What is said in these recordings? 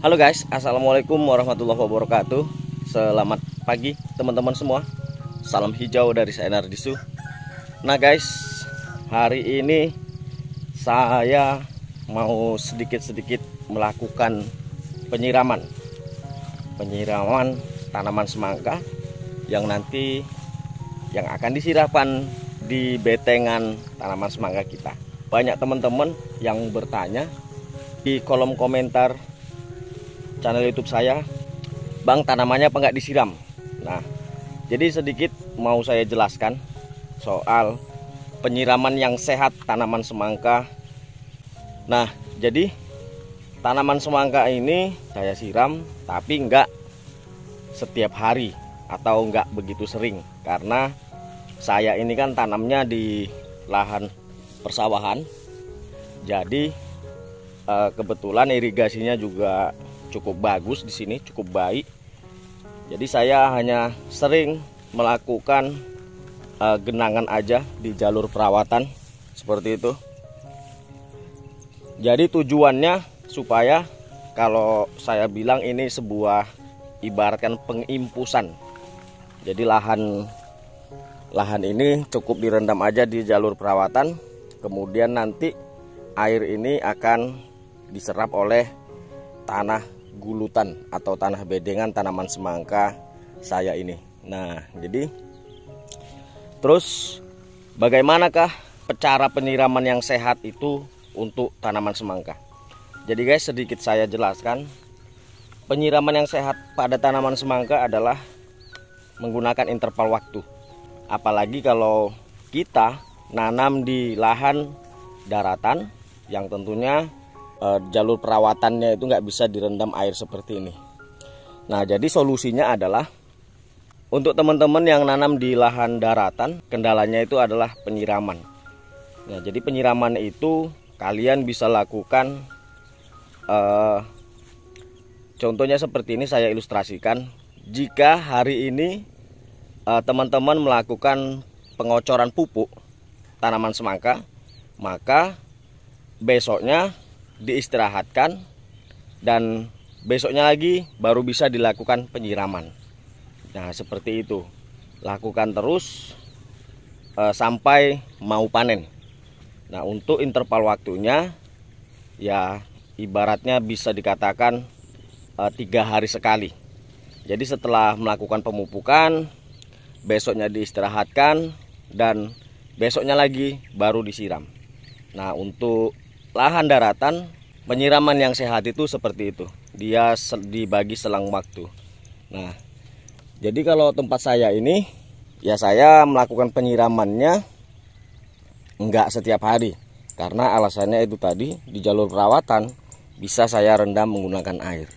Halo guys, assalamualaikum warahmatullahi wabarakatuh. Selamat pagi teman-teman semua. Salam hijau dari saya Nardisu. Nah guys, hari ini saya mau sedikit-sedikit melakukan penyiraman tanaman semangka yang nanti yang akan disirapkan di betengan tanaman semangka kita. Banyak teman-teman yang bertanya di kolom komentar channel YouTube saya, Bang, tanamannya apa nggak disiram? Nah, jadi sedikit mau saya jelaskan soal penyiraman yang sehat tanaman semangka. Nah, jadi tanaman semangka ini saya siram, tapi nggak setiap hari atau nggak begitu sering, karena saya ini kan tanamnya di lahan persawahan. Jadi kebetulan irigasinya juga cukup bagus di sini, cukup baik. Jadi saya hanya sering melakukan genangan aja di jalur perawatan seperti itu. Jadi tujuannya supaya, kalau saya bilang ini sebuah ibaratkan pengimpusan. Jadi lahan ini cukup direndam aja di jalur perawatan, kemudian nanti air ini akan diserap oleh tanah gulutan atau tanah bedengan tanaman semangka saya ini. Nah, jadi terus bagaimanakah cara penyiraman yang sehat itu untuk tanaman semangka? Jadi guys, sedikit saya jelaskan. Penyiraman yang sehat pada tanaman semangka adalah menggunakan interval waktu. Apalagi kalau kita nanam di lahan daratan yang tentunya jalur perawatannya itu nggak bisa direndam air seperti ini. Nah, jadi solusinya adalah untuk teman-teman yang nanam di lahan daratan, kendalanya itu adalah penyiraman. Nah, jadi penyiraman itu kalian bisa lakukan, contohnya seperti ini saya ilustrasikan. Jika hari ini teman-teman melakukan pengocoran pupuk tanaman semangka, maka besoknya diistirahatkan dan besoknya lagi baru bisa dilakukan penyiraman. Nah, seperti itu, lakukan terus sampai mau panen. Nah, untuk interval waktunya ya ibaratnya bisa dikatakan 3 hari sekali. Jadi setelah melakukan pemupukan, besoknya diistirahatkan dan besoknya lagi baru disiram. Nah, untuk lahan daratan, penyiraman yang sehat itu seperti itu. Dia dibagi selang waktu. Nah, jadi kalau tempat saya ini, ya saya melakukan penyiramannya enggak setiap hari. Karena alasannya itu tadi, di jalur perawatan bisa saya rendam menggunakan air.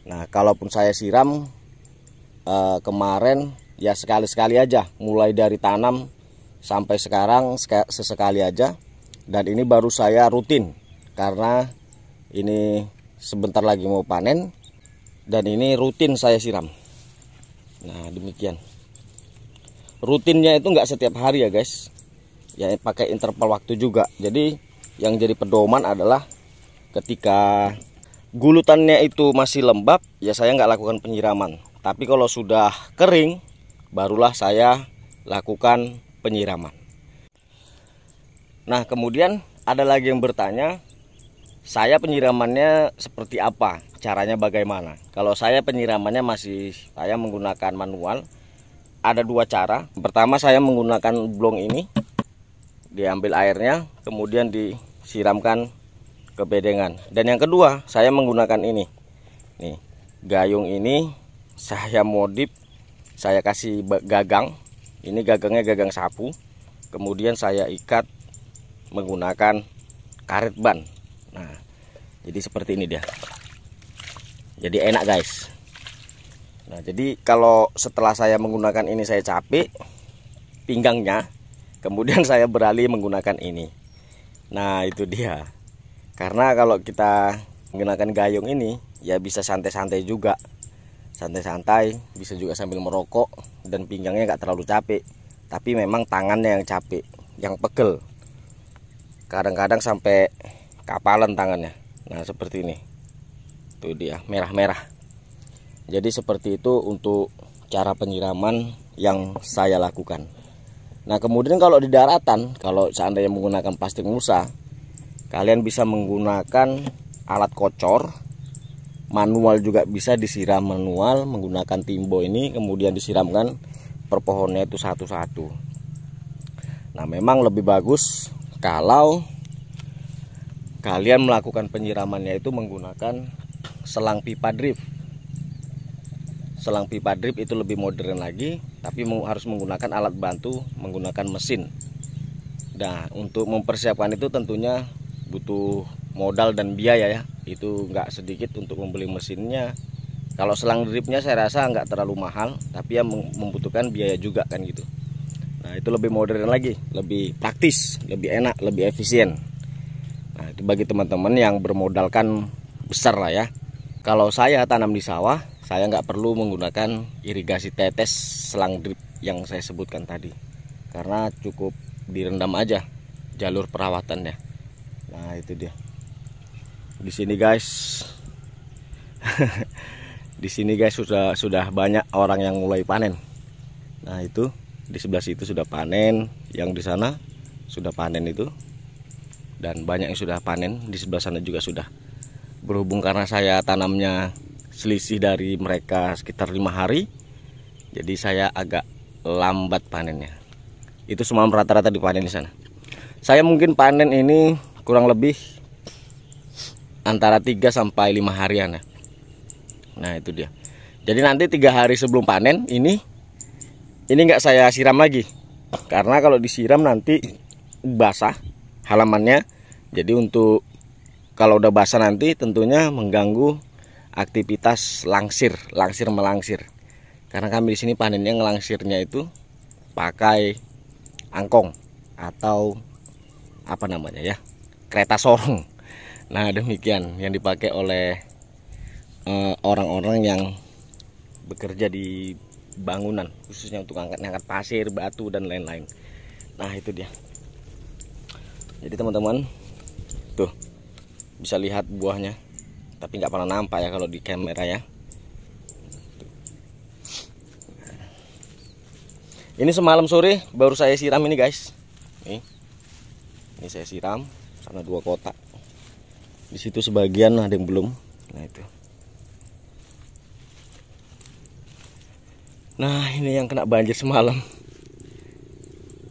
Nah, kalaupun saya siram kemarin, ya sekali-sekali aja. Mulai dari tanam sampai sekarang sesekali aja. Dan ini baru saya rutin karena ini sebentar lagi mau panen dan ini rutin saya siram. Nah, demikian. Rutinnya itu nggak setiap hari ya guys. Ya pakai interval waktu juga. Jadi yang jadi pedoman adalah ketika gulutannya itu masih lembab, ya saya nggak lakukan penyiraman. Tapi kalau sudah kering, barulah saya lakukan penyiraman. Nah, kemudian ada lagi yang bertanya, saya penyiramannya seperti apa? Caranya bagaimana? Kalau saya penyiramannya saya menggunakan manual. Ada 2 cara. Pertama, saya menggunakan blong ini. Diambil airnya, kemudian disiramkan ke bedengan. Dan yang kedua, saya menggunakan ini. Nih, gayung ini saya modif. Saya kasih gagang. Ini gagangnya gagang sapu. Kemudian saya ikat menggunakan karet ban. Nah, jadi seperti ini dia. Jadi enak guys. Nah, jadi kalau setelah saya menggunakan ini saya capek pinggangnya, kemudian saya beralih menggunakan ini. Nah, itu dia. Karena kalau kita menggunakan gayung ini, ya bisa santai-santai juga. Santai-santai, bisa juga sambil merokok dan pinggangnya nggak terlalu capek. Tapi memang tangannya yang capek, yang pegel. Kadang-kadang sampai kapalan tangannya. Nah, seperti ini. Tuh dia merah-merah. Jadi seperti itu untuk cara penyiraman yang saya lakukan. Nah kemudian kalau di daratan, kalau seandainya menggunakan plastik mulsa, kalian bisa menggunakan alat kocor manual, juga bisa disiram manual menggunakan timbo ini, kemudian disiramkan per pohonnya itu satu-satu. Nah memang lebih bagus kalau kalian melakukan penyiramannya itu menggunakan selang pipa drip. Selang pipa drip itu lebih modern lagi, tapi harus menggunakan alat bantu, menggunakan mesin. Nah untuk mempersiapkan itu tentunya butuh modal dan biaya ya, itu nggak sedikit untuk membeli mesinnya. Kalau selang dripnya saya rasa nggak terlalu mahal, tapi ya membutuhkan biaya juga kan gitu. Nah itu lebih modern lagi, lebih praktis, lebih enak, lebih efisien. Nah itu bagi teman-teman yang bermodalkan besar lah ya. Kalau saya tanam di sawah, saya nggak perlu menggunakan irigasi tetes selang drip yang saya sebutkan tadi, karena cukup direndam aja jalur perawatannya. Nah itu dia. Di sini guys, di sini guys sudah banyak orang yang mulai panen. Nah itu di sebelah situ sudah panen, yang di sana sudah panen itu, dan banyak yang sudah panen di sebelah sana juga sudah. Berhubung karena saya tanamnya selisih dari mereka sekitar 5 hari, jadi saya agak lambat panennya. Itu semua rata-rata dipanen di sana. Saya mungkin panen ini kurang lebih antara 3 sampai 5 harian ya. Nah itu dia. Jadi nanti 3 hari sebelum panen ini nggak saya siram lagi, karena kalau disiram nanti basah halamannya. Jadi untuk kalau udah basah nanti tentunya mengganggu aktivitas langsir melangsir. Karena kami di sini panennya ngelangsirnya itu pakai angkong atau apa namanya ya, kereta sorong. Nah demikian yang dipakai oleh orang-orang yang bekerja di bangunan, khususnya untuk angkat pasir, batu dan lain-lain. Nah itu dia. Jadi teman-teman tuh bisa lihat buahnya, tapi nggak pernah nampak ya kalau di kamera ya. Ini semalam sore baru saya siram ini guys. Ini saya siram, sana 2 kotak. Di situ sebagian ada yang belum. Nah itu. Nah ini yang kena banjir semalam.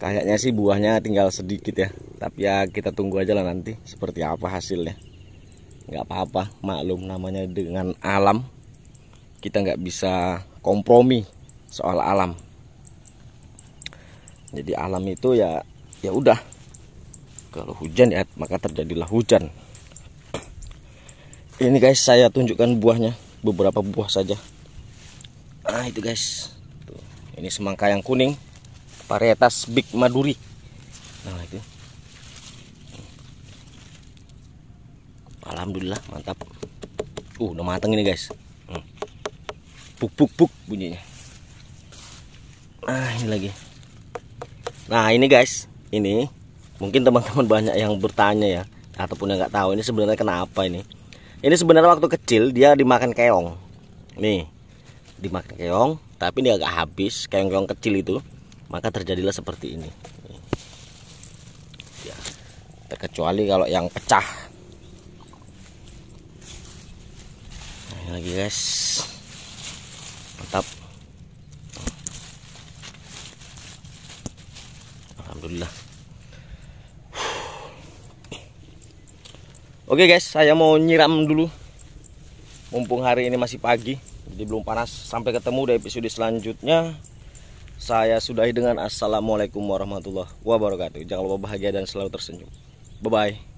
Kayaknya sih buahnya tinggal sedikit ya, tapi ya kita tunggu aja lah nanti seperti apa hasilnya. Nggak apa-apa, maklum namanya dengan alam, kita nggak bisa kompromi soal alam. Jadi alam itu ya udah, kalau hujan ya maka terjadilah hujan. Ini guys saya tunjukkan buahnya, beberapa buah saja. Nah itu guys, tuh, ini semangka yang kuning, varietas Big Maduri. Nah itu, alhamdulillah mantap. Udah matang ini guys. Buk buk buk bunyinya. Nah ini lagi. Nah ini guys, ini mungkin teman-teman banyak yang bertanya ya, ataupun yang nggak tahu ini sebenarnya kenapa ini. Ini sebenarnya waktu kecil dia dimakan keong. Nih, dimakan keong, tapi dia agak habis, keong-keong kecil itu, maka terjadilah seperti ini. Ya, terkecuali kalau yang pecah. Nah, ini lagi guys, mantap. Alhamdulillah. Oke guys, saya mau nyiram dulu. Mumpung hari ini masih pagi, jadi belum panas. Sampai ketemu di episode selanjutnya. Saya sudahi dengan assalamualaikum warahmatullahi wabarakatuh. Jangan lupa bahagia dan selalu tersenyum. Bye bye.